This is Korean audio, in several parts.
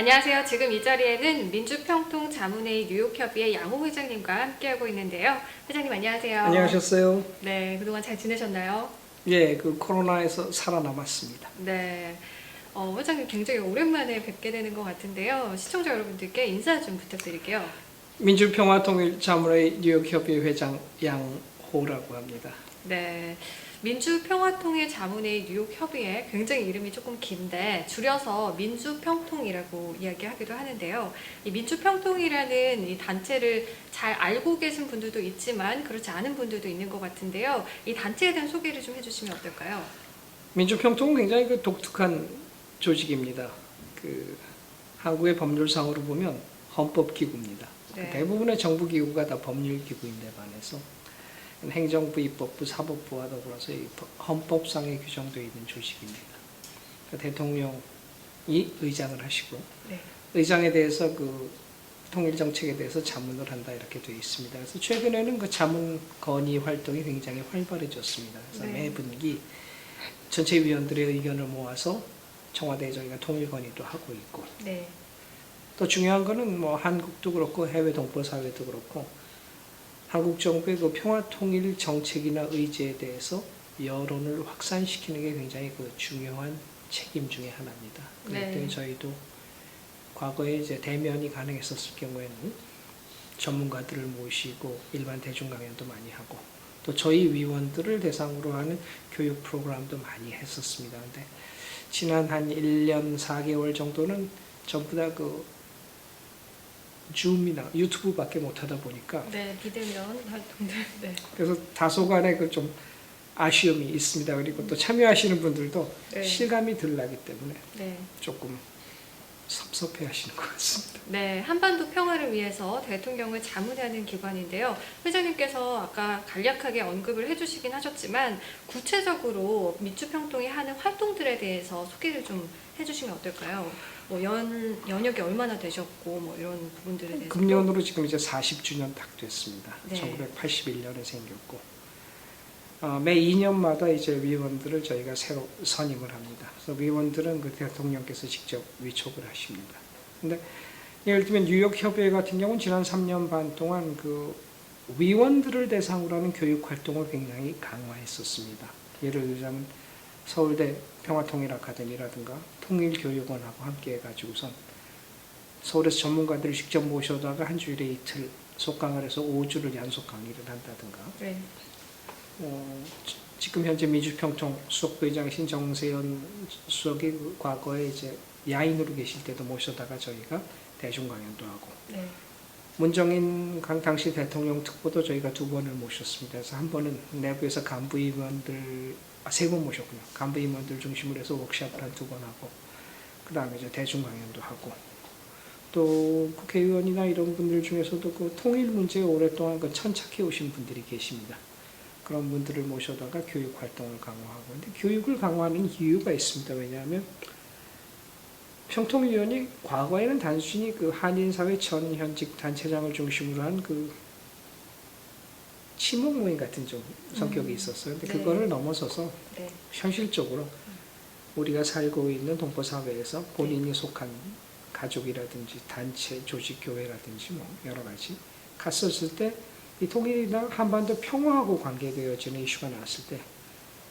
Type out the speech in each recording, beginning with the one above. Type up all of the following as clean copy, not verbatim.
안녕하세요. 지금 이 자리에는 민주평통자문회의 뉴욕협의회 양호 회장님과 함께하고 있는데요. 회장님 안녕하세요. 안녕하셨어요? 네, 그동안 잘 지내셨나요? 예, 그 코로나에서 살아남았습니다. 네, 회장님 굉장히 오랜만에 뵙게 되는 것 같은데요. 시청자 여러분들께 인사 좀 부탁드릴게요. 민주평화통일자문회 뉴욕협의회 회장 양호라고 합니다. 네, 민주평화통일자문회의 뉴욕협의회 굉장히 이름이 조금 긴데 줄여서 민주평통이라고 이야기하기도 하는데요. 이 민주평통이라는 이 단체를 잘 알고 계신 분들도 있지만 그렇지 않은 분들도 있는 것 같은데요. 이 단체에 대한 소개를 좀 해주시면 어떨까요? 민주평통은 굉장히 독특한 조직입니다. 한국의 법률상으로 보면 헌법기구입니다. 네. 대부분의 정부기구가 다 법률기구인데 반해서 행정부, 입법부, 사법부와 더불어서 이 헌법상에 규정되어 있는 조직입니다. 대통령이 의장을 하시고 네. 의장에 대해서 통일 정책에 대해서 자문을 한다 이렇게 되어 있습니다. 그래서 최근에는 그 자문 건의 활동이 굉장히 활발해졌습니다. 그래서 네. 매 분기 전체 위원들의 의견을 모아서 청와대에 저희가 통일 건의도 하고 있고, 네. 또 중요한 거는 뭐 한국도 그렇고 해외 동포 사회도 그렇고 한국 정부의 그 평화 통일 정책이나 의지에 대해서 여론을 확산시키는 게 굉장히 중요한 책임 중에 하나입니다. 그렇기 때문에 저희도 과거에 이제 대면이 가능했었을 경우에는 전문가들을 모시고 일반 대중 강연도 많이 하고 또 저희 위원들을 대상으로 하는 교육 프로그램도 많이 했었습니다. 근데 지난 한 1년 4개월 정도는 전부 다 줌이나 유튜브밖에 못하다 보니까 네, 비대면 활동들. 네. 그래서 다소간의 좀 아쉬움이 있습니다. 그리고 또 참여하시는 분들도 네. 실감이 덜 나기 때문에 네. 조금 섭섭해 하시는 것 같습니다. 네, 한반도 평화를 위해서 대통령을 자문하는 기관인데요. 회장님께서 아까 간략하게 언급을 해주시긴 하셨지만 구체적으로 민주평통이 하는 활동들에 대해서 소개를 좀 해주시면 어떨까요? 뭐 연역이 얼마나 되셨고 뭐 이런 부분들에 대해서 금년으로 지금 이제 40주년 딱 됐습니다. 네. 1981년에 생겼고 매 2년마다 이제 위원들을 저희가 새로 선임을 합니다. 그래서 위원들은 대통령께서 직접 위촉을 하십니다. 근데 예를 들면 뉴욕 협의회 같은 경우는 지난 3년 반 동안 위원들을 대상으로 하는 교육 활동을 굉장히 강화했었습니다. 예를 들자면 서울대 평화통일아카데미라든가 통일교육원하고 함께 해가지고선 서울에서 전문가들을 직접 모셔다가 한 주일에 이틀 속강을 해서 5주를 연속 강의를 한다든가 네. 지금 현재 민주평통 수석부회장이신 정세현 수석이 과거에 이제 야인으로 계실 때도 모셔다가 저희가 대중 강연도 하고 네. 문정인 당시 대통령 특보도 저희가 2번을 모셨습니다. 그래서 한 번은 내부에서 간부임원들 3번 모셨군요. 간부임원들 중심으로 해서 워크숍을 한 2번 하고 그 다음에 이제 대중 강연도 하고 또 국회의원이나 이런 분들 중에서도 통일 문제에 오랫동안 천착해 오신 분들이 계십니다. 그런 분들을 모셔다가 교육 활동을 강화하고 근데 교육을 강화하는 이유가 있습니다. 왜냐하면 평통위원이 과거에는 단순히 한인사회 전 현직 단체장을 중심으로 한 친목 모임 같은 좀 성격이 있었어요. 근데 그거를 넘어서서 현실적으로 우리가 살고 있는 동포사회에서 본인이 속한 가족이라든지 단체, 조직, 교회라든지 뭐 여러 가지 갔었을 때 이 통일이나 한반도 평화하고 관계되어지는 이슈가 나왔을 때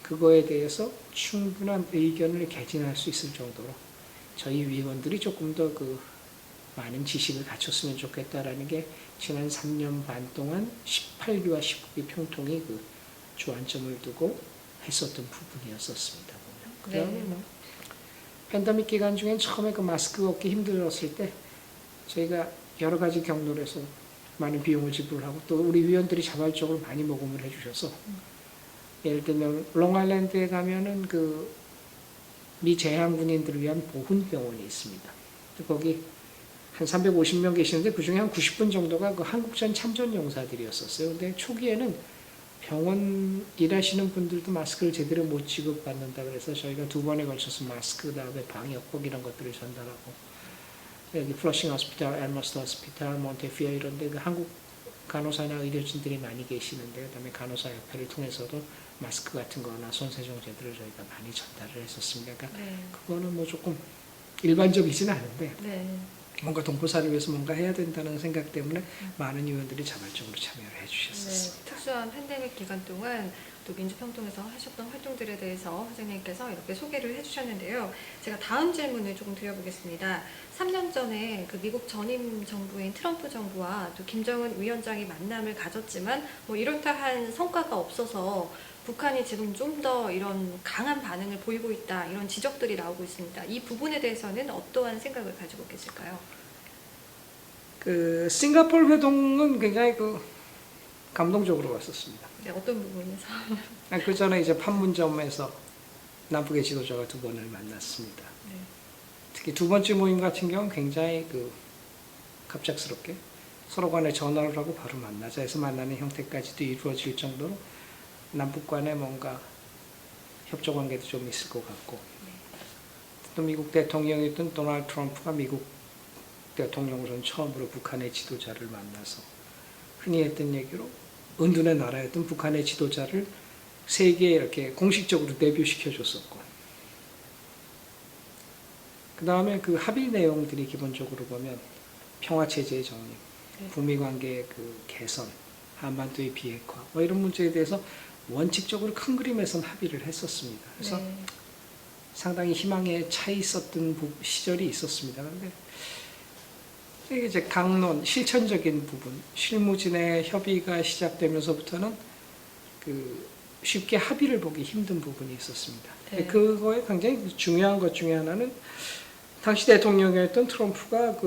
그거에 대해서 충분한 의견을 개진할 수 있을 정도로 저희 위원들이 조금 더 많은 지식을 갖췄으면 좋겠다라는 게 지난 3년 반 동안 18기와 19기 평통이 주안점을 두고 했었던 부분이었었습니다. 그 다음에 팬데믹 기간 중엔 처음에 마스크 얻기 힘들었을 때 저희가 여러 가지 경로로 해서 많은 비용을 지불하고 또 우리 위원들이 자발적으로 많이 모금을 해주셔서 예를 들면 롱아일랜드에 가면은 미 제향 군인들을 위한 보훈병원이 있습니다. 거기 한 350명 계시는데 그 중에 한 90분 정도가 한국전 참전 용사들이었었어요. 근데 초기에는 병원 일하시는 분들도 마스크를 제대로 못 지급받는다 그래서 저희가 2번에 걸쳐서 마스크, 그다음에 방역복 이런 것들을 전달하고 여기 플러싱 호스피탈, 엘머스트 호스피탈, 몬테피어 이런 데 한국 간호사나 의료진들이 많이 계시는데 그다음에 간호사협회를 통해서도 마스크 같은 거나 손세정제들을 저희가 많이 전달을 했었습니다. 그러니까 그거는 뭐 조금 일반적이지는 않은데 네. 뭔가 동포사를 위해서 뭔가 해야 된다는 생각 때문에 많은 의원들이 자발적으로 참여를 네, 해주셨습니다. 특수한 팬데믹 기간 동안 또 민주평통에서 하셨던 활동들에 대해서 회장님께서 이렇게 소개를 해주셨는데요. 제가 다음 질문을 조금 드려보겠습니다. 3년 전에 그 미국 전임 정부인 트럼프 정부와 또 김정은 위원장이 만남을 가졌지만 뭐 이렇다 한 성과가 없어서 북한이 지금 좀 더 이런 강한 반응을 보이고 있다 이런 지적들이 나오고 있습니다. 이 부분에 대해서는 어떠한 생각을 가지고 계실까요? 그 싱가포르 회동은 굉장히 감동적으로 봤었습니다. 네, 어떤 부분에서? 그 전에 이제 판문점에서 남북의 지도자가 두 번을 만났습니다. 네. 특히 두 번째 모임 같은 경우는 굉장히 갑작스럽게 서로 간에 전화를 하고 바로 만나자 해서 만나는 형태까지도 이루어질 정도로 남북 간에 뭔가 협조 관계도 좀 있을 것 같고, 또 미국 대통령이었던 도널드 트럼프가 미국 대통령으로는 처음으로 북한의 지도자를 만나서 흔히 했던 얘기로 은둔의 나라였던 북한의 지도자를 세계에 이렇게 공식적으로 데뷔시켜줬었고, 그 다음에 그 합의 내용들이 기본적으로 보면 평화체제의 정립, 북미관계의 개선, 한반도의 비핵화 뭐 이런 문제에 대해서 원칙적으로 큰 그림에서는 합의를 했었습니다. 그래서 네. 상당히 희망에 차 있었던 시절이 있었습니다. 그런데 이게 이제 강론, 실천적인 부분, 실무진의 협의가 시작되면서부터는 쉽게 합의를 보기 힘든 부분이 있었습니다. 네. 그거에 굉장히 중요한 것 중에 하나는 당시 대통령이었던 트럼프가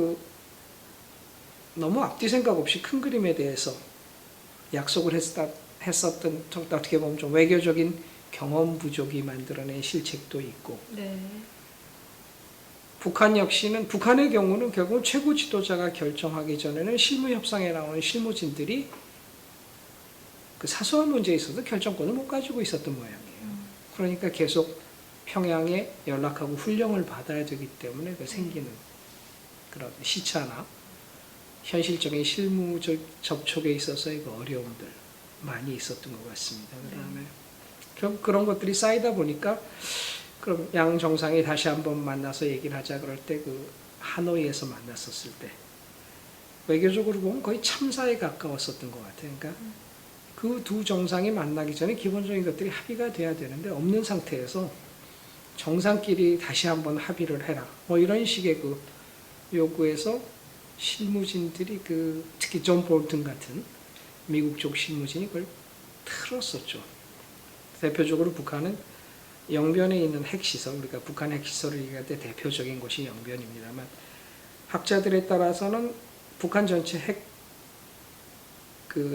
너무 앞뒤 생각 없이 큰 그림에 대해서 약속을 했었던 어떻게 보면 좀 외교적인 경험 부족이 만들어낸 실책도 있고, 네. 북한 역시는 북한의 경우는 결국 최고 지도자가 결정하기 전에는 실무 협상에 나오는 실무진들이 그 사소한 문제에 있어서 결정권을 못 가지고 있었던 모양이에요. 그러니까 계속 평양에 연락하고 훈령을 받아야 되기 때문에 생기는 그런 시차나 현실적인 실무적 접촉에 있어서의 어려움들 많이 있었던 것 같습니다. 그다음에 결국 그런 것들이 쌓이다 보니까 그럼 양 정상이 다시 한번 만나서 얘기를 하자 그럴 때 하노이에서 만났었을 때 외교적으로 보면 거의 참사에 가까웠었던 것 같아요. 그러니까 그 두 정상이 만나기 전에 기본적인 것들이 합의가 돼야 되는데 없는 상태에서 정상끼리 다시 한번 합의를 해라. 뭐 이런 식의 요구에서 실무진들이 특히 존 볼튼 같은 미국 쪽 실무진이 그걸 틀었었죠. 대표적으로 북한은 영변에 있는 핵시설, 우리가 북한 핵시설을 얘기할 때 대표적인 곳이 영변입니다만 학자들에 따라서는 북한 전체 핵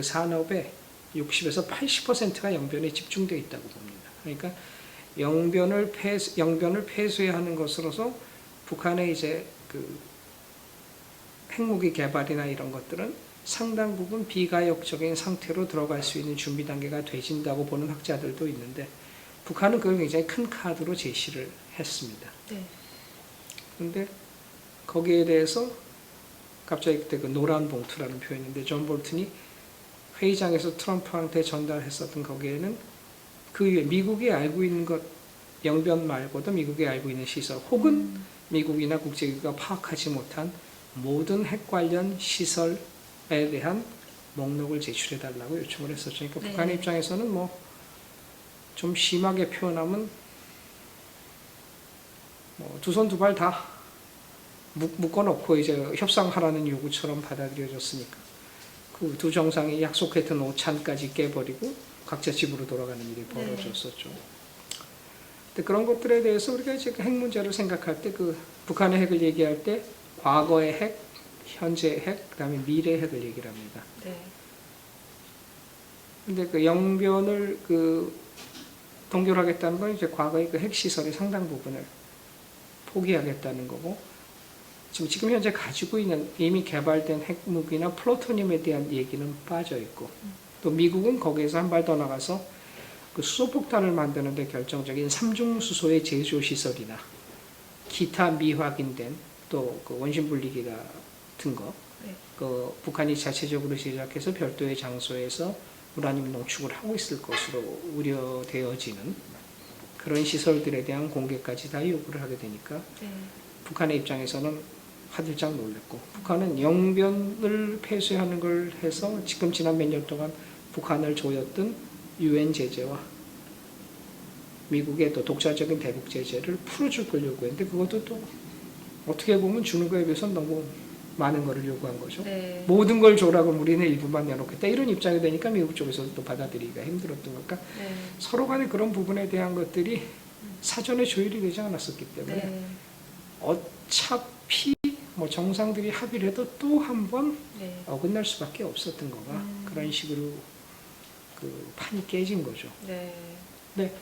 산업의 60에서 80%가 영변에 집중되어 있다고 봅니다. 그러니까 영변을 폐쇄해야 하는 것으로서 북한의 이제 핵무기 개발이나 이런 것들은 상당 부분 비가역적인 상태로 들어갈 수 있는 준비 단계가 되진다고 보는 학자들도 있는데 북한은 그걸 굉장히 큰 카드로 제시를 했습니다. 네. 그런데 거기에 대해서 갑자기 그때 노란 봉투라는 표현인데 존 볼튼이 회의장에서 트럼프한테 전달했었던 거기에는 그 위에 미국이 알고 있는 것 영변 말고도 미국이 알고 있는 시설 혹은 미국이나 국제기구가 파악하지 못한 모든 핵 관련 시설에 대한 목록을 제출해달라고 요청을 했었죠. 그러니까 네. 북한의 입장에서는 좀 심하게 표현하면 두 손 두 발 다 묶어놓고 이제 협상하라는 요구처럼 받아들여졌으니까 그 두 정상이 약속했던 오찬까지 깨버리고 각자 집으로 돌아가는 일이 벌어졌었죠. 근데 그런 것들에 대해서 우리가 이제 핵 문제를 생각할 때 북한의 핵을 얘기할 때 과거의 핵, 현재의 핵, 그다음에 미래의 핵을 얘기를 합니다. 네. 근데 영변을 동결하겠다는 건 이제 과거의 핵 시설의 상당 부분을 포기하겠다는 거고, 지금 현재 가지고 있는 이미 개발된 핵무기나 플루토늄에 대한 얘기는 빠져 있고, 또 미국은 거기에서 한 발 더 나가서 수소폭탄을 만드는 데 결정적인 삼중수소의 제조 시설이나 기타 미확인된 또 원심 분리기 같은 거, 네. 북한이 자체적으로 제작해서 별도의 장소에서 우라늄 농축을 하고 있을 것으로 우려되어지는 그런 시설들에 대한 공개까지 다 요구를 하게 되니까 네. 북한의 입장에서는 화들짝 놀랐고, 북한은 영변을 폐쇄하는 걸 해서 지금 지난 몇 년 동안 북한을 조였던 유엔 제재와 미국의 또 독자적인 대북 제재를 풀어줄 걸 요구했는데, 그것도 또 어떻게 보면 주는 거에 비해서 너무 많은 거를 요구한 거죠. 네. 모든 걸 줘라고 우리는 일부만 내놓겠다, 이런 입장이 되니까 미국 쪽에서도 또 받아들이기가 힘들었던 거니까 네. 서로 간에 그런 부분에 대한 것들이 사전에 조율이 되지 않았었기 때문에 네. 어차피 뭐 정상들이 합의를 해도 또 한 번 네. 어긋날 수밖에 없었던 거가 그런 식으로 그 판이 깨진 거죠. 네. 근데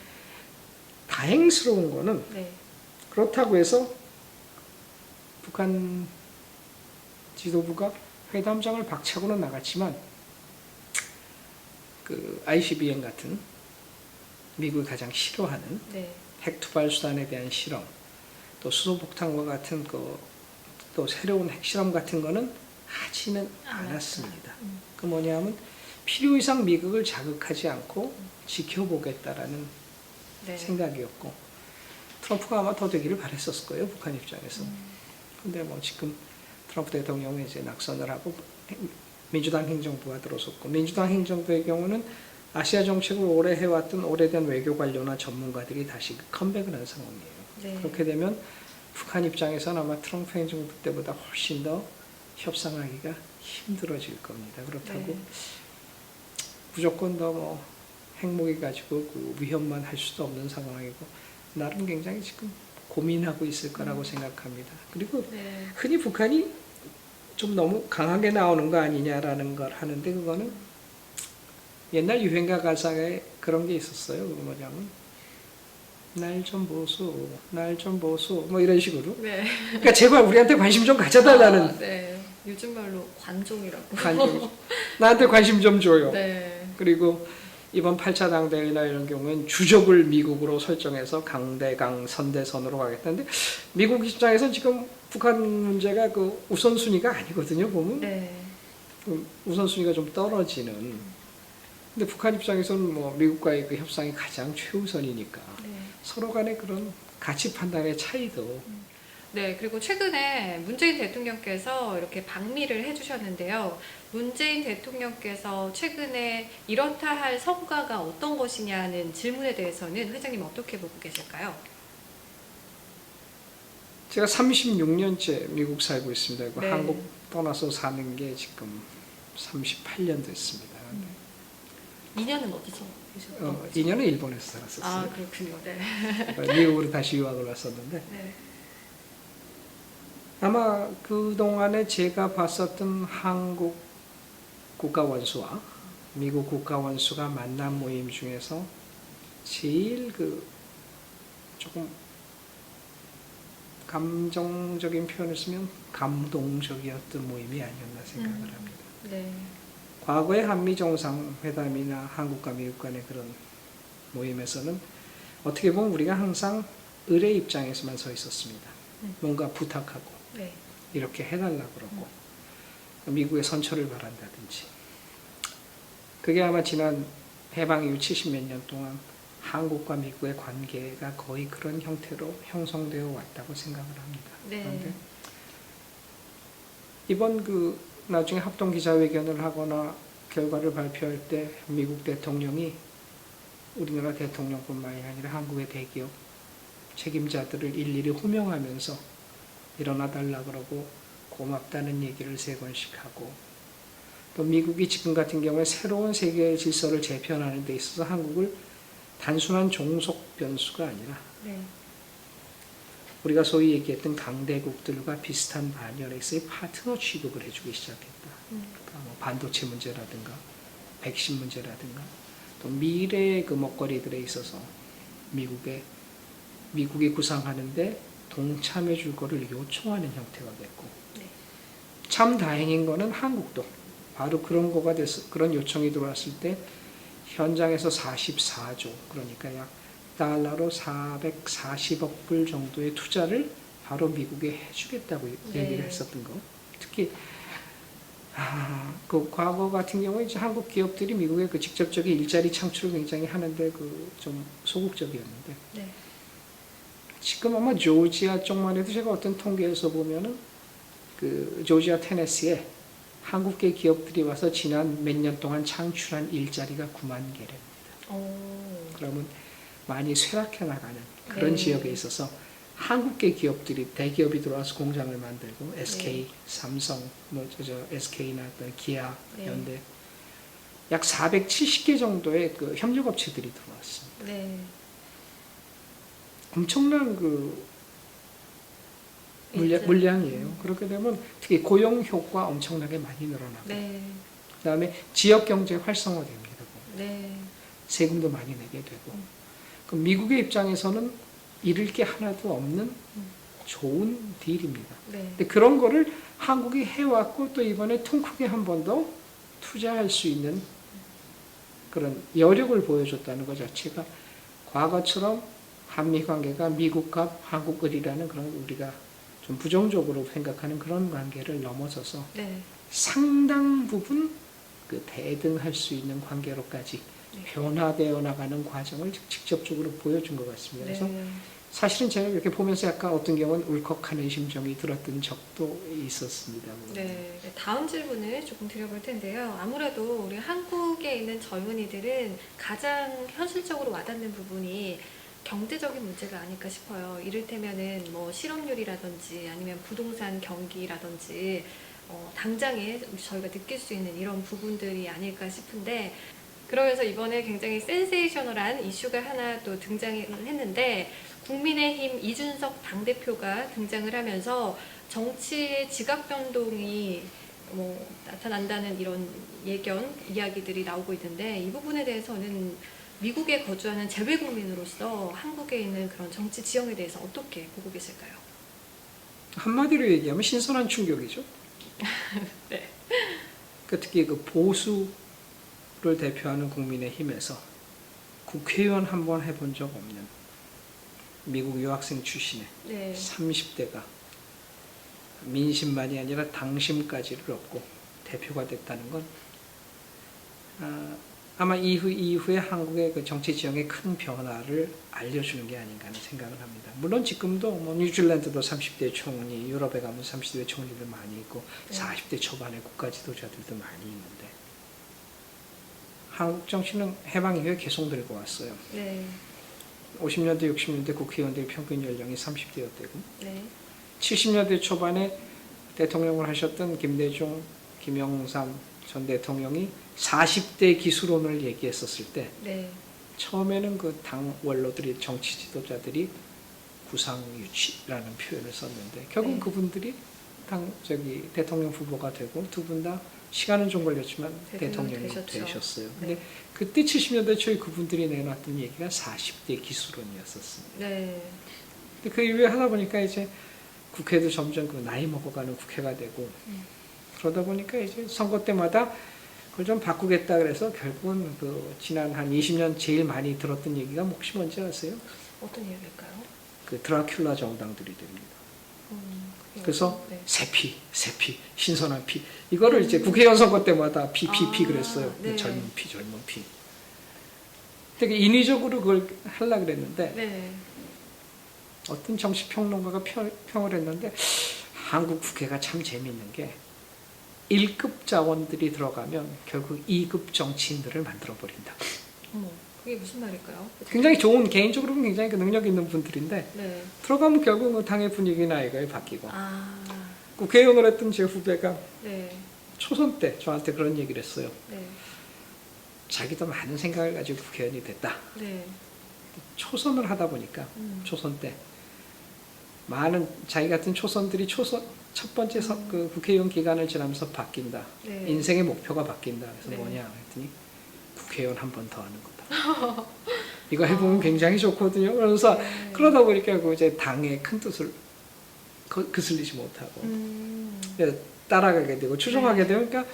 다행스러운 거는 네. 그렇다고 해서 북한 지도부가 회담장을 박차고는 나갔지만 그 ICBM 같은 미국이 가장 싫어하는 네. 핵투발 수단에 대한 실험, 또 수소폭탄과 같은 또 새로운 핵실험 같은 거는 하지는 않았습니다. 그 뭐냐면 필요 이상 미국을 자극하지 않고 지켜보겠다라는 네. 생각이었고, 트럼프가 아마 더 되기를 바랬었을 거예요, 북한 입장에서. 근데 뭐 지금 트럼프 대통령이 이제 낙선을 하고 민주당 행정부가 들어섰고, 민주당 행정부의 경우는 아시아 정책을 오래 해왔던 오래된 외교 관료나 전문가들이 다시 컴백을 한 상황이에요. 네. 그렇게 되면 북한 입장에서는 아마 트럼프 행정부 때보다 훨씬 더 협상하기가 힘들어질 겁니다. 그렇다고 네. 무조건 더 뭐 핵무기 가지고 그 위협만 할 수도 없는 상황이고, 나름 굉장히 지금 고민하고 있을 거라고 생각합니다. 그리고 네. 흔히 북한이 좀 너무 강하게 나오는 거 아니냐라는 걸 하는데, 그거는 옛날 유행가 가사에 그런 게 있었어요. 그 뭐냐면 날 좀 보소, 날 좀 보소, 뭐 이런 식으로. 네. 그러니까 제발 우리한테 관심 좀 가져달라는. 네. 요즘 말로 관종이라고. 관심. 나한테 관심 좀 줘요. 네. 그리고 이번 8차 당대회나 이런 경우엔 주적을 미국으로 설정해서 강대강 선대선으로 가겠다는데, 미국 입장에서는 지금 북한 문제가 그 우선순위가 아니거든요, 보면. 네. 우선순위가 좀 떨어지는. 근데 북한 입장에서는 뭐 미국과의 그 협상이 가장 최우선이니까 네. 서로 간의 그런 가치 판단의 차이도. 네, 그리고 최근에 문재인 대통령께서 이렇게 방미를 해주셨는데요. 문재인 대통령께서 최근에 이렇다 할 성과가 어떤 것이냐는 질문에 대해서는 회장님 어떻게 보고 계실까요? 제가 36년째 미국 살고 있습니다. 네. 한국 떠나서 사는 게 지금 38년 됐습니다. 2년은 어디서 계셨던 거죠? 2년은 일본에서 살았었어요. 아, 그렇군요. 네. 미국으로 다시 유학을 왔었는데, 네. 아마 그동안에 제가 봤었던 한국 국가원수와 미국 국가원수가 만난 모임 중에서 제일 그 조금 감정적인 표현을 쓰면 감동적이었던 모임이 아니었나 생각을 합니다. 네. 과거의 한미 정상회담이나 한국과 미국 간의 그런 모임에서는 어떻게 보면 우리가 항상 을의 입장에서만 서 있었습니다. 뭔가 부탁하고 네. 이렇게 해달라고 그러고 미국의 선처를 바란다든지. 그게 아마 지난 해방 이후 70몇 년 동안 한국과 미국의 관계가 거의 그런 형태로 형성되어 왔다고 생각을 합니다. 네. 그런데 이번 그 나중에 합동 기자회견을 하거나 결과를 발표할 때 미국 대통령이 우리나라 대통령뿐만이 아니라 한국의 대기업 책임자들을 일일이 호명하면서 일어나 달라 그러고 고맙다는 얘기를 3번씩 하고, 또 미국이 지금 같은 경우에 새로운 세계 질서를 재편하는 데 있어서 한국을 단순한 종속 변수가 아니라 네. 우리가 소위 얘기했던 강대국들과 비슷한 반열에서의 파트너 취급을 해주기 시작했다. 그러니까 뭐 반도체 문제라든가 백신 문제라든가 또 미래의 그 먹거리들에 있어서 미국이 구상하는데 동참해 줄 거를 요청하는 형태가 됐고, 네. 참 다행인 거는 한국도 바로 그런 거가 돼서 그런 요청이 들어왔을 때 현장에서 44조, 그러니까 약 달러로 440억 불 정도의 투자를 바로 미국에 해주겠다고 네. 얘기를 했었던 거. 특히 그 과거 같은 경우에 이제 한국 기업들이 미국의 그 직접적인 일자리 창출을 굉장히 하는데 그 좀 소극적이었는데, 네. 지금 아마 조지아 쪽만 해도 제가 어떤 통계에서 보면은 그 조지아 테네시에 한국계 기업들이 와서 지난 몇 년 동안 창출한 일자리가 9만 개랍니다. 그러면 많이 쇠락해 나가는 그런 지역에 있어서 한국계 기업들이 대기업이 들어와서 공장을 만들고 SK, 삼성, SK나 기아, 현대 약 470개 정도의 그 협력업체들이 들어왔습니다. 엄청난 그 물량이에요. 그렇게 되면 특히 고용 효과 엄청나게 많이 늘어나고 그다음에 지역 경제 활성화됩니다. 세금도 많이 내게 되고 그럼 미국의 입장에서는 잃을 게 하나도 없는 좋은 딜입니다. 근데 그런 거를 한국이 해왔고 또 이번에 통 크게 한 번 더 투자할 수 있는 그런 여력을 보여줬다는 것 자체가 과거처럼 한미 관계가 미국과 한국을이라는 그런 우리가 좀 부정적으로 생각하는 그런 관계를 넘어서서 상당 부분 그 대등할 수 있는 관계로까지 변화되어 나가는 과정을 직접적으로 보여준 것 같습니다. 그래서 사실은 제가 이렇게 보면서 약간 어떤 경우는 울컥하는 심정이 들었던 적도 있었습니다. 다음 질문을 조금 드려볼 텐데요. 아무래도 우리 한국에 있는 젊은이들은 가장 현실적으로 와닿는 부분이 경제적인 문제가 아닐까 싶어요. 이를테면은 뭐 실업률이라든지 아니면 부동산 경기라든지 당장에 저희가 느낄 수 있는 이런 부분들이 아닐까 싶은데 그러면서 이번에 굉장히 센세이셔널한 이슈가 하나 또 등장을 했는데 국민의힘 이준석 당대표가 등장을 하면서 정치의 지각 변동이 나타난다는 이런 이야기들이 나오고 있는데 이 부분에 대해서는 미국에 거주하는 재외국민으로서 한국에 있는 그런 정치 지형에 대해서 어떻게 보고 계실까요? 한마디로 얘기하면 신선한 충격이죠. 특히 그 보수를 대표하는 국민의힘에서 국회의원 한 번 해본 적 없는 미국 유학생 출신의 30대가 민심만이 아니라 당심까지를 얻고 대표가 됐다는 건 아마 이후에 한국의 그 정치 지형의 큰 변화를 알려주는 게 아닌가 하는 생각을 합니다. 물론 지금도 뭐 뉴질랜드도 30대 총리, 유럽에 가면 30대 총리들 많이 있고 40대 초반의 국가 지도자들도 많이 있는데 한국 정치는 해방 이후에 계속 들고 왔어요. 50년대, 60년대 국회의원들의 평균 연령이 30대였대고 70년대 초반에 대통령을 하셨던 김대중, 김영삼 전 대통령이 40대 기술론을 얘기했었을 때 처음에는 그 당 원로들이 정치 지도자들이 구상유치라는 표현을 썼는데 결국 그분들이 대통령 후보가 되고 두 분 다 시간은 좀 걸렸지만 대통령이 되셨어요. 근데 그때 70년대 초에 그분들이 내놨던 얘기가 40대 기술론이었었습니다. 근데 그 이후에 하다 보니까 이제 국회도 점점 그 나이 먹어가는 국회가 되고 그러다 보니까 이제 선거 때마다 그걸 좀 바꾸겠다 그래서 결국은 그 지난 한 20년 제일 많이 들었던 얘기가 혹시 뭔지 아세요? 어떤 이야기일까요? 그 드라큘라 정당들이 됩니다. 그래서 새피, 신선한 피 이거를 이제 국회의원 선거 때마다 피 그랬어요. 젊은 피. 되게 인위적으로 그걸 하려고 그랬는데 어떤 정치평론가가 평을 했는데 한국 국회가 참 재미있는 게 1급 자원들이 들어가면 결국 2급 정치인들을 만들어버린다. 그게 무슨 말일까요? 굉장히 좋은, 개인적으로는 굉장히 그 능력 있는 분들인데 들어가면 결국 당의 분위기나 이거에 바뀌고 국회의원을 했던 제 후배가 초선 때 저한테 그런 얘기를 했어요. 자기도 많은 생각을 가지고 국회의원이 됐다. 초선을 하다 보니까 초선 때 많은 자기 같은 초선들이 첫 번째 그 국회의원 기간을 지나면서 바뀐다. 인생의 목표가 바뀐다. 그래서 뭐냐 했더니 국회의원 한 번 더 하는 거다. 이거 해보면 굉장히 좋거든요. 그래서 그러다 보니까 그 이제 당의 큰 뜻을 거슬리지 못하고 따라가게 되고 추종하게 되니까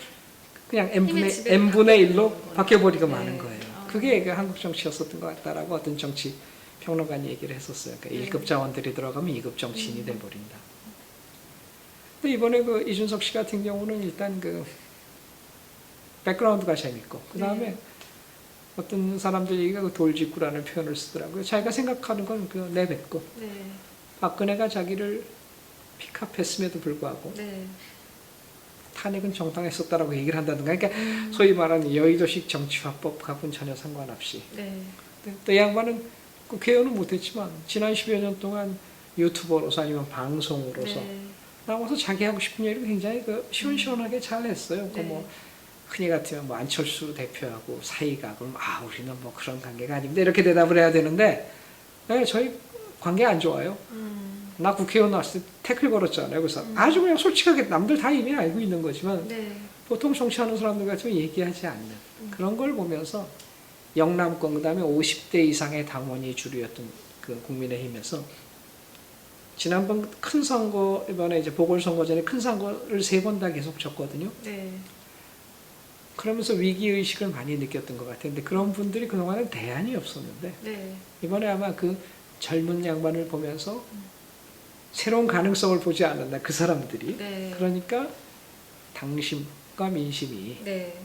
그냥 n분의 1로 바뀌어버리고 마는 거예요. 그게 그 한국 정치였었던 것 같다라고 어떤 정치 평론가는 얘기를 했었어요. 그러니까 1급 자원들이 들어가면 2급 정치인이 돼버린다. 근데 이번에 그 이준석 씨 같은 경우는 일단 그 백그라운드가 재밌고 그 다음에 어떤 사람들 얘기가 그 돌직구라는 표현을 쓰더라고요. 자기가 생각하는 건 그 내뱉고 네. 박근혜가 자기를 픽업했음에도 불구하고 네. 탄핵은 정당했었다라고 얘기를 한다든가. 그러니까 소위 말하는 여의도식 정치화법하고는 전혀 상관없이. 네. 또 이 양반은 국회의원은 못했지만 지난 10여 년 동안 유튜버로서 아니면 방송으로서 네. 나와서 자기 하고 싶은 얘기를 굉장히 시원시원하게 잘 했어요. 네. 뭐 흔히 같으면 뭐 안철수 대표하고 사이가 그럼 우리는 뭐 그런 관계가 아닙니다 이렇게 대답을 해야 되는데 네, 저희 관계 안 좋아요. 나 국회의원 나왔을 때 태클 걸었잖아요. 그래서 아주 그냥 솔직하게 남들 다 이미 알고 있는 거지만 네. 보통 정치하는 사람들 같으면 얘기하지 않는 그런 걸 보면서 영남권 그다음에 50대 이상의 당원이 주류였던 그 국민의힘에서 지난번 큰 선거 이번에 이제 보궐선거 전에 큰 선거를 3번 다 계속 졌거든요. 네. 그러면서 위기의식을 많이 느꼈던 것 같아요. 근데 그런 분들이 그동안은 대안이 없었는데 네. 이번에 아마 그 젊은 양반을 보면서 새로운 가능성을 보지 않았나 그 사람들이. 네. 그러니까 당심과 민심이 네.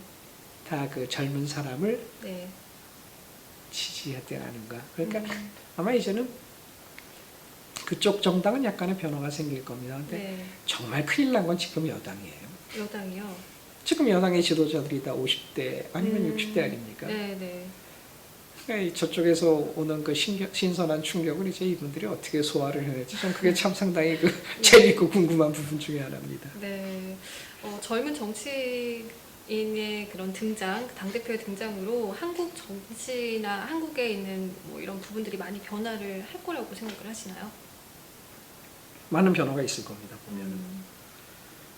다 그 젊은 사람을 네. 지지했던 아닌가. 그러니까 아마 이제는 그쪽 정당은 약간의 변화가 생길 겁니다. 근데 네. 정말 큰일 난 건 지금 여당이에요. 여당이요. 지금 여당의 지도자들이 다 50대 아니면 60대 아닙니까? 네. 네. 그러니까 저쪽에서 오는 그 신선한 충격을 이제 이분들이 어떻게 소화를 해낼지 좀 그게 참 상당히 그 재밌고 궁금한 부분 중에 하나입니다. 네. 젊은 정치인의 그런 등장, 당대표의 등장으로 한국 정치나 한국에 있는 뭐 이런 부분들이 많이 변화를 할 거라고 생각을 하시나요? 많은 변화가 있을 겁니다, 보면은.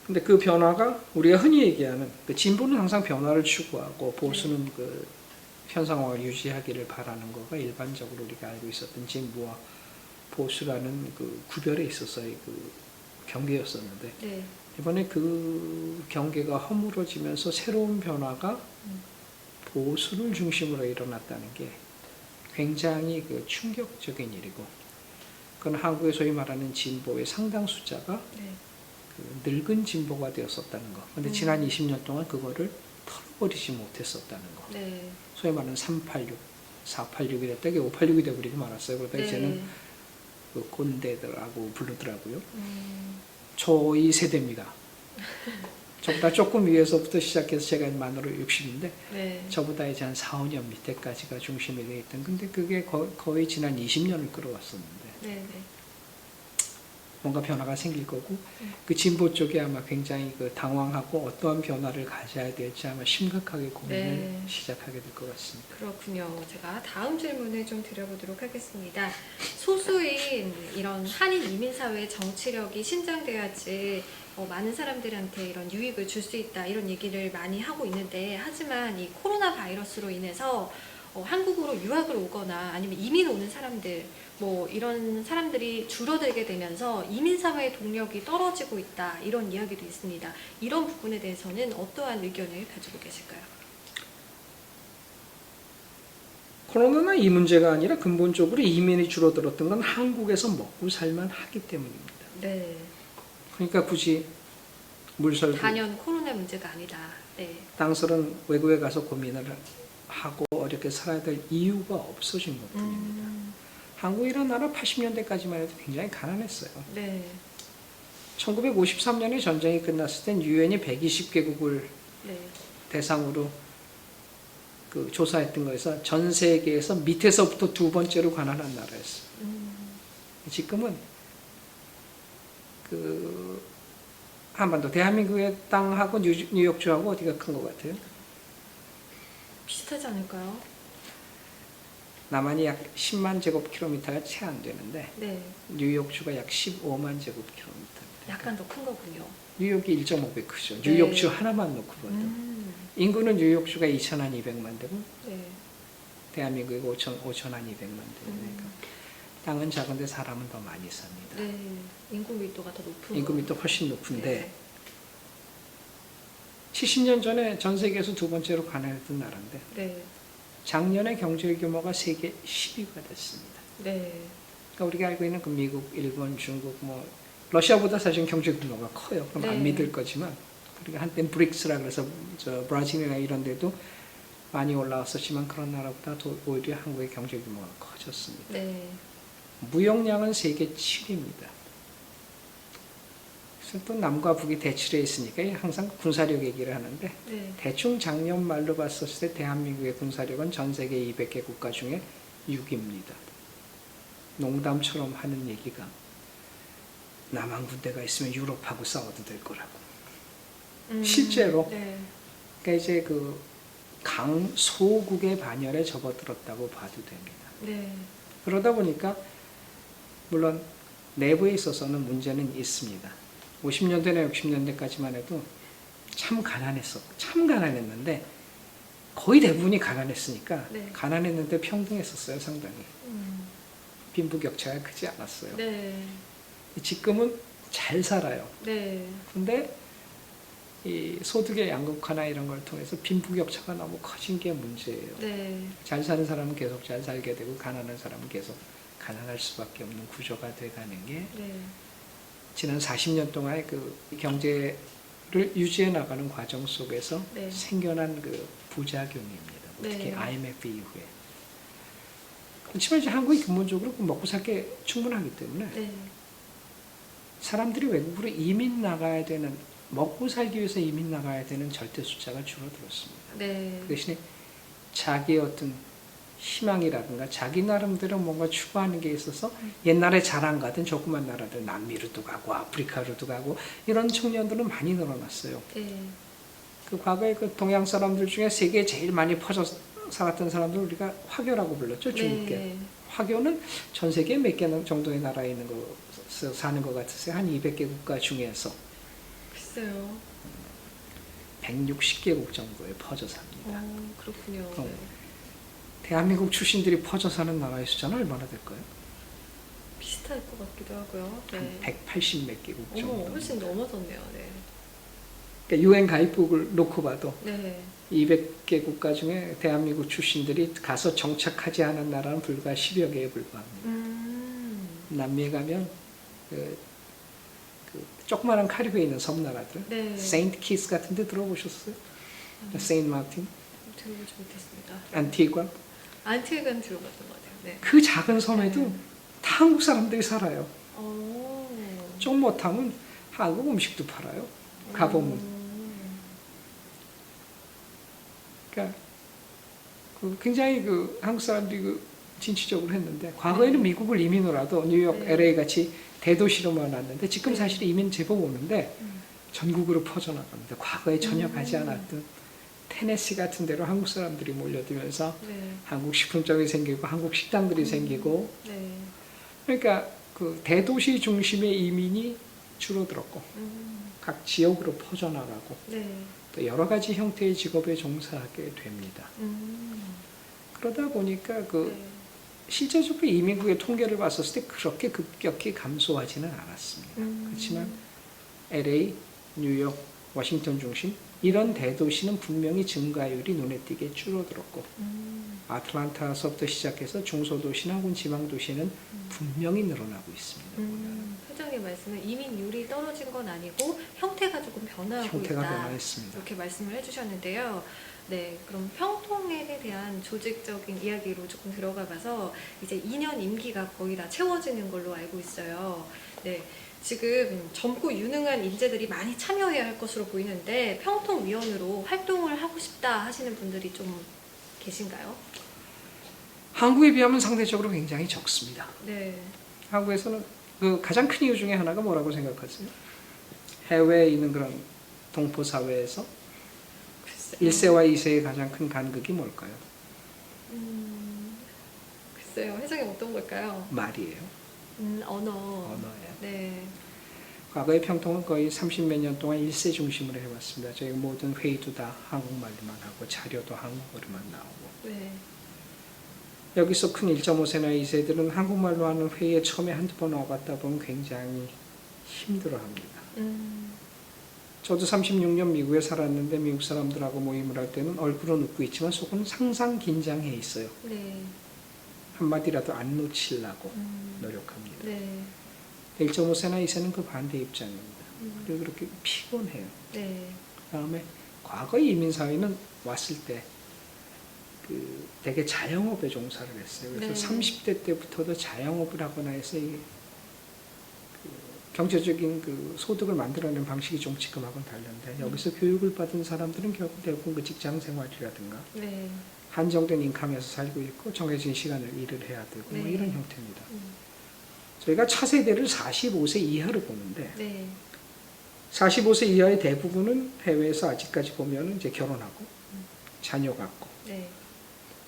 근데 그 변화가 우리가 흔히 얘기하는 그 진보는 항상 변화를 추구하고 보수는 그 현 상황을 유지하기를 바라는 거가 일반적으로 우리가 알고 있었던 진보와 보수라는 그 구별에 있어서의 그 경계였었는데 네. 이번에 그 경계가 허물어지면서 새로운 변화가 보수를 중심으로 일어났다는 게 굉장히 그 충격적인 일이고 그건 한국의 소위 말하는 진보의 상당 숫자가 네. 그 늙은 진보가 되었었다는 거. 근데 지난 20년 동안 그거를 털어버리지 못했었다는 거. 네. 소위 말하는 386, 486이 됐다. 이게 586이 되어버리고 말았어요. 그러다 네. 이제는 그 꼰대들하고 부르더라고요. 저2 세대입니다. 저보다 조금 위에서부터 시작해서 제가 만으로 60인데 네. 저보다 이제 한 4, 5년 밑에까지가 중심이 되어 있던. 근데 그게 거의 지난 20년을 끌어왔었는데 네. 네. 뭔가 변화가 생길 거고 그 진보 쪽에 아마 굉장히 그 당황하고 어떠한 변화를 가져야 될지 아마 심각하게 고민을 네. 시작하게 될 것 같습니다. 그렇군요. 제가 다음 질문을 좀 드려보도록 하겠습니다. 소수인 이런 한인 이민 사회의 정치력이 신장돼야지 많은 사람들한테 이런 유익을 줄 수 있다 이런 얘기를 많이 하고 있는데 하지만 이 코로나 바이러스로 인해서 한국으로 유학을 오거나 아니면 이민 오는 사람들 뭐 이런 사람들이 줄어들게 되면서 이민 사회의 동력이 떨어지고 있다 이런 이야기도 있습니다. 이런 부분에 대해서는 어떠한 의견을 가지고 계실까요? 코로나나 이 문제가 아니라 근본적으로 이민이 줄어들었던 건 한국에서 먹고 살만 하기 때문입니다. 네. 그러니까 굳이 물설도 단연 코로나 문제가 아니다. 네. 땅설은 외국에 가서 고민을 하고 어렵게 살아야 될 이유가 없어진 것뿐입니다. 한국이라는 나라 80년대까지만 해도 굉장히 가난했어요. 네. 1953년에 전쟁이 끝났을 땐 유엔이 120개국을 네. 대상으로 그 조사했던 거에서 전 세계에서 밑에서부터 두 번째로 가난한 나라였어요. 지금은 그 한반도 대한민국의 땅하고 뉴욕주하고 어디가 큰 것 같아요? 비슷하지 않을까요? 남한이 약 10만 제곱킬로미터가 채 안 되는데 네. 뉴욕주가 약 15만 제곱킬로미터. 약간 더 큰 거군요. 뉴욕이 1.5배 크죠. 네. 뉴욕주 하나만 놓고 봐도. 인구는 뉴욕주가 2,200만 되고 네. 대한민국이 5,200만 되니까 땅은 작은데 사람은 더 많이 삽니다. 네. 인구 밀도가 더 높은 인구 밀도 훨씬 높은데 네. 70년 전에 전 세계에서 두 번째로 가난했던 나라인데 네. 작년에 경제 규모가 세계 10위가 됐습니다. 네. 그러니까 우리가 알고 있는 그 미국, 일본, 중국, 뭐 러시아보다 사실 경제 규모가 커요. 그럼 네. 안 믿을 거지만 우리가 한땐 브릭스라 그래서 저 브라질이나 이런 데도 많이 올라왔었지만 그런 나라보다 오히려 한국의 경제 규모가 커졌습니다. 네. 무역량은 세계 7위입니다. 그래서 또 남과 북이 대치해 있으니까 항상 군사력 얘기를 하는데 네. 대충 작년 말로 봤었을 때 대한민국의 군사력은 전 세계 200개 국가 중에 6위입니다. 농담처럼 하는 얘기가 남한 군대가 있으면 유럽하고 싸워도 될 거라고. 실제로 네. 그러니까 이제 그 강소국의 반열에 접어들었다고 봐도 됩니다. 네. 그러다 보니까 물론 내부에 있어서는 문제는 있습니다. 50년대나 60년대까지만 해도 참 가난했는데 거의 대부분이 가난했으니까 네. 가난했는데 평등했었어요, 상당히. 빈부격차가 크지 않았어요. 네. 지금은 잘 살아요. 네. 근데 이 소득의 양극화나 이런 걸 통해서 빈부격차가 너무 커진 게 문제예요. 네. 잘 사는 사람은 계속 잘 살게 되고 가난한 사람은 계속 가난할 수밖에 없는 구조가 돼가는 게 네. 지난 40년 동안의 그 경제를 유지해 나가는 과정 속에서 네. 생겨난 그 부작용입니다. 특히 네. IMF 이후에. 그렇지만 이제 한국이 근본적으로 먹고 살게 충분하기 때문에 네. 사람들이 외국으로 이민 나가야 되는, 먹고 살기 위해서 이민 나가야 되는 절대 숫자가 줄어들었습니다. 네. 그 대신에 자기의 어떤 희망이라든가 자기 나름대로 뭔가 추구하는 게 있어서 옛날에 잘 안 가던 조그만 나라들 남미로도 가고 아프리카로도 가고 이런 청년들은 많이 늘어났어요. 네. 그 과거에 그 동양 사람들 중에 세계에 제일 많이 퍼져 살았던 사람들 우리가 화교라고 불렀죠, 중국계. 네. 화교는 전 세계에 몇 개 정도의 나라에 있는 거 사는 것 같으세요? 한 200개 국가 중에서 글쎄요. 160개국 정도에 퍼져 삽니다. 그렇군요. 어. 네. 대한민국 출신들이 퍼져 사는 나라의 숫자는 얼마나 될까요? 비슷할 것 같기도 하고요. 네. 한 180 몇 개국 어머, 정도. 훨씬 넘어졌네요. 네. 그러니까 UN 가입국을 놓고 봐도 네. 200개 국가 중에 대한민국 출신들이 가서 정착하지 않은 나라는 불과 10여 개에 불과합니다. 남미에 가면 그 조그마한 카리브해에 있는 섬나라들, 네. 세인트 키스 같은 데 들어보셨어요? 세인트 마틴, 들어보지 못했습니다. 안티과, 안티에간 들어봤던 것 같아요. 네. 그 작은 섬에도 네. 다 한국 사람들이 살아요. 오. 좀 못하면 한국 음식도 팔아요. 가보면. 그러니까 굉장히 그 한국 사람들이 그 진취적으로 했는데 과거에는 미국을 이민을 와도 뉴욕, 네. LA 같이 대도시로만 왔는데 지금 네. 사실 이민 제법 오는데 전국으로 퍼져나갑니다. 과거에 전혀 가지 않았던 테네시 같은 데로 한국 사람들이 몰려들면서 네. 한국 식품점이 생기고 한국 식당들이 생기고 네. 그러니까 그 대도시 중심의 이민이 줄어들었고 각 지역으로 퍼져나가고 네. 또 여러 가지 형태의 직업에 종사하게 됩니다. 그러다 보니까 그 네. 실제적으로 이민국의 통계를 봤었을 때 그렇게 급격히 감소하지는 않았습니다. 그렇지만 LA, 뉴욕, 워싱턴 중심 이런 대도시는 분명히 증가율이 눈에 띄게 줄어들었고 아틀란타서부터 시작해서 중소도시나 혹은 지방도시는 분명히 늘어나고 있습니다. 회장님 말씀은 이민율이 떨어진 건 아니고 형태가 조금 변화하고 형태가 있다. 변화했습니다. 이렇게 말씀을 해주셨는데요. 네, 그럼 평통에 대한 조직적인 이야기로 조금 들어가 봐서 이제 2년 임기가 거의 다 채워지는 걸로 알고 있어요. 네, 지금 젊고 유능한 인재들이 많이 참여해야 할 것으로 보이는데 평통위원으로 활동을 하고 싶다 하시는 분들이 좀 계신가요? 한국에 비하면 상대적으로 굉장히 적습니다. 네. 한국에서는 그 가장 큰 이유 중에 하나가 뭐라고 생각하세요? 해외에 있는 그런 동포 사회에서 글쎄요. 1세와 2세의 가장 큰 간극이 뭘까요? 글쎄요. 회장님 어떤 걸까요? 말이에요. 언어. 언어예요. 네. 과거의 평통은 거의 30몇 년 동안 1세 중심으로 해왔습니다. 저희 모든 회의도 다 한국말로만 하고 자료도 한국어로만 나오고 네. 여기서 큰 1.5세나 2세들은 한국말로 하는 회의에 처음에 한두 번 와봤다 보면 굉장히 힘들어합니다. 저도 36년 미국에 살았는데 미국 사람들하고 모임을 할 때는 얼굴은 웃고 있지만 속은 항상 긴장해 있어요. 네. 한마디라도 안 놓치려고 노력합니다. 네. 1.5세나 2세는 그 반대 입장입니다. 그리고 그렇게 피곤해요. 네. 그 다음에 과거의 이민사회는 왔을 때 되게 자영업에 종사를 했어요. 그래서 네. 30대 때부터도 자영업을 하거나 해서 이 경제적인 그 소득을 만들어내는 방식이 좀 지금하고는 다른데 여기서 교육을 받은 사람들은 결국 대부분 그 직장 생활이라든가 네. 한정된 인컴에서 살고 있고 정해진 시간을 일을 해야 되고 뭐 네. 이런 형태입니다. 저희가 차세대를 45세 이하로 보는데 네. 45세 이하의 대부분은 해외에서 아직까지 보면 이제 결혼하고 자녀가 있고 네.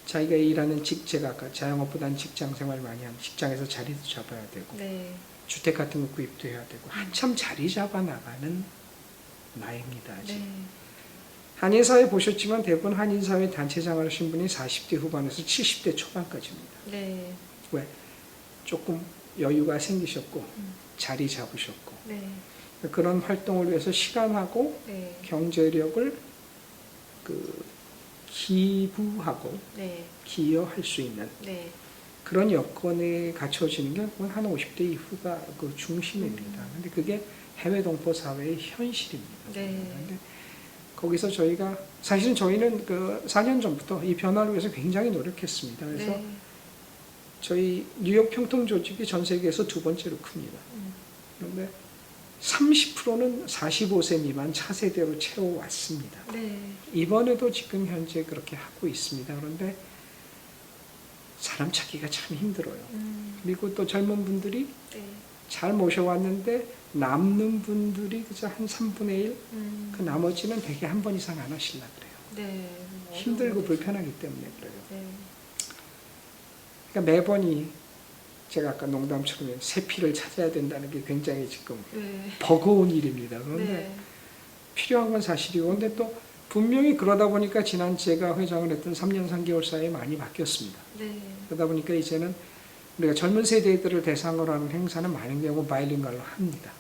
자기가 일하는 제가 아까 자영업보다는 직장 생활 많이 하는 직장에서 자리도 잡아야 되고 네. 주택 같은 거 구입도 해야 되고 한참 자리 잡아 나가는 나이입니다. 아직. 네. 한인사회 보셨지만 대부분 한인사회 단체장을 하신 분이 40대 후반에서 70대 초반까지입니다. 네. 왜? 조금 여유가 생기셨고 자리 잡으셨고 네. 그런 활동을 위해서 시간하고 네. 경제력을 그 기부하고 네. 기여할 수 있는 네. 그런 여건이 갖춰지는 게 한 50대 이후가 그 중심입니다. 근데 그게 해외 동포 사회의 현실입니다. 네. 근데 거기서 저희가 사실은 저희는 그 4년 전부터 이 변화를 위해서 굉장히 노력했습니다. 그래서 네. 저희 뉴욕 평통 조직이 전 세계에서 두 번째로 큽니다. 그런데 30%는 45세 미만 차세대로 채워왔습니다. 네. 이번에도 지금 현재 그렇게 하고 있습니다. 그런데 사람 찾기가 참 힘들어요. 그리고 또 젊은 분들이 네. 잘 모셔왔는데 남는 분들이 그저 한 3분의 1? 그 나머지는 대개 한 번 이상 안 하시려고 그래요. 네. 힘들고 불편하기 때문에 그래요. 네. 그러니까 매번이 제가 아까 농담처럼 새 피를 찾아야 된다는 게 굉장히 지금 네. 버거운 일입니다. 그런데 네. 필요한 건 사실이고 근데 또 분명히 그러다 보니까 지난 제가 회장을 했던 3년 3개월 사이에 많이 바뀌었습니다. 네. 그러다 보니까 이제는 우리가 젊은 세대들을 대상으로 하는 행사는 많은 경우 바이링갈로 합니다.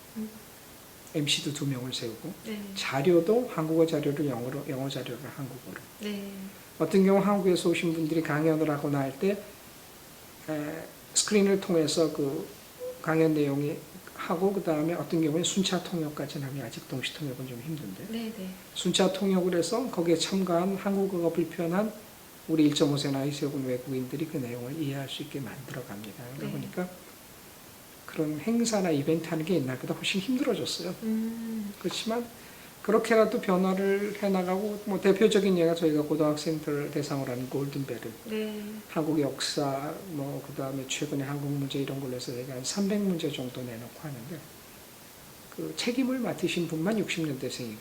MC도 2명을 세우고 네. 자료도 한국어 자료를 영어로, 영어 자료를 한국어로. 네. 어떤 경우 한국에서 오신 분들이 강연을 하거나 할 때 스크린을 통해서 그 강연 내용이 하고 그 다음에 어떤 경우에 순차 통역까지는 하면 아직 동시 통역은 좀 힘든데 네. 네. 순차 통역을 해서 거기에 참가한 한국어가 불편한 우리 1.5세 나이 세운 외국인들이 그 내용을 이해할 수 있게 만들어 갑니다. 그러다 네. 보니까 그런 행사나 이벤트 하는 게 옛날보다 훨씬 힘들어졌어요. 그렇지만 그렇게라도 변화를 해나가고 뭐 대표적인 예가 저희가 고등학생들 대상으로 하는 골든벨을 네. 한국 역사 뭐 그다음에 최근에 한국 문제 이런 걸로 해서 저희가 한 300문제 정도 내놓고 하는데 그 책임을 맡으신 분만 60년대생이고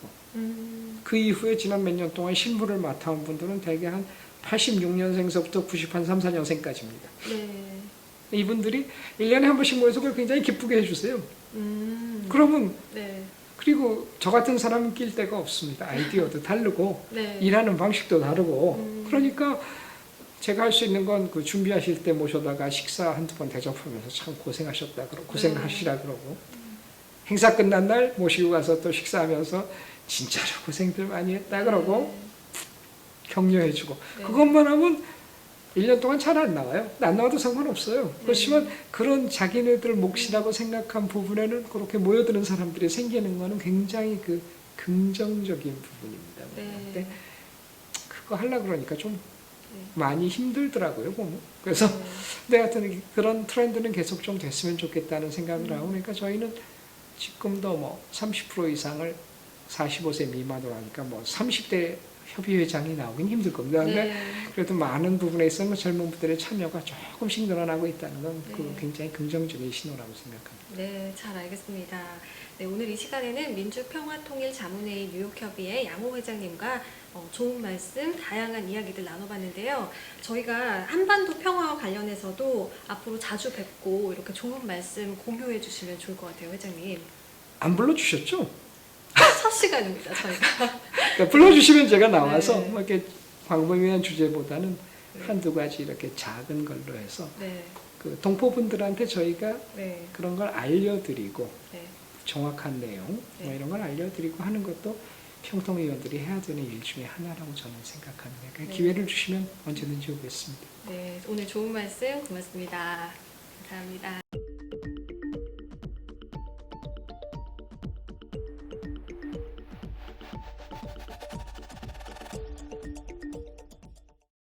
그 이후에 지난 몇 년 동안 실무를 맡아온 분들은 대개 한 86년생서부터 93, 3, 4년생까지입니다. 네. 이분들이 1년에 한 번씩 모여서 그걸 굉장히 기쁘게 해주세요. 그러면 네. 그리고 저 같은 사람은 낄 데가 없습니다. 아이디어도 다르고 네. 일하는 방식도 다르고 그러니까 제가 할 수 있는 건 그 준비하실 때 모셔다가 식사 한두 번 대접하면서 참 고생하셨다 그러고 고생하시라 그러고 행사 끝난 날 모시고 가서 또 식사하면서 진짜로 고생들 많이 했다 그러고 격려해주고 네. 그것만 하면 1년 동안 잘 안 나와요. 안 나와도 상관없어요. 그렇지만 그런 자기네들 몫이라고 생각한 부분에는 그렇게 모여드는 사람들이 생기는 거는 굉장히 그 긍정적인 부분입니다. 네. 근데 그거 하려고 그러니까 좀 네. 많이 힘들더라고요. 보면. 그래서 네. 근데 하여튼 그런 트렌드는 계속 좀 됐으면 좋겠다는 생각을 하고 그러니까 저희는 지금도 뭐 30% 이상을 45세 미만으로 하니까 뭐 30대 협의회장이 나오긴 힘들 겁니다. 근데 네. 그래도 많은 부분에 있어서 젊은 분들의 참여가 조금씩 늘어나고 있다는 건 네. 그 굉장히 긍정적인 신호라고 생각합니다. 네, 잘 알겠습니다. 네, 오늘 이 시간에는 민주평화통일자문회의 뉴욕협의회 양호 회장님과 좋은 말씀, 다양한 이야기들 나눠봤는데요. 저희가 한반도 평화와 관련해서도 앞으로 자주 뵙고 이렇게 좋은 말씀 공유해 주시면 좋을 것 같아요, 회장님. 안 불러주셨죠? 첫 시간입니다, 저희가. 그러니까 불러주시면 제가 나와서 네. 뭐 이렇게 광범위한 주제보다는 네. 한두 가지 이렇게 작은 걸로 해서 네, 그 동포분들한테 저희가 네, 그런 걸 알려드리고 네, 정확한 내용 뭐 네. 이런 걸 알려드리고 하는 것도 평통위원들이 해야 되는 일 중에 하나라고 저는 생각합니다. 그러니까 네. 기회를 주시면 언제든지 오겠습니다. 네. 오늘 좋은 말씀 고맙습니다. 감사합니다.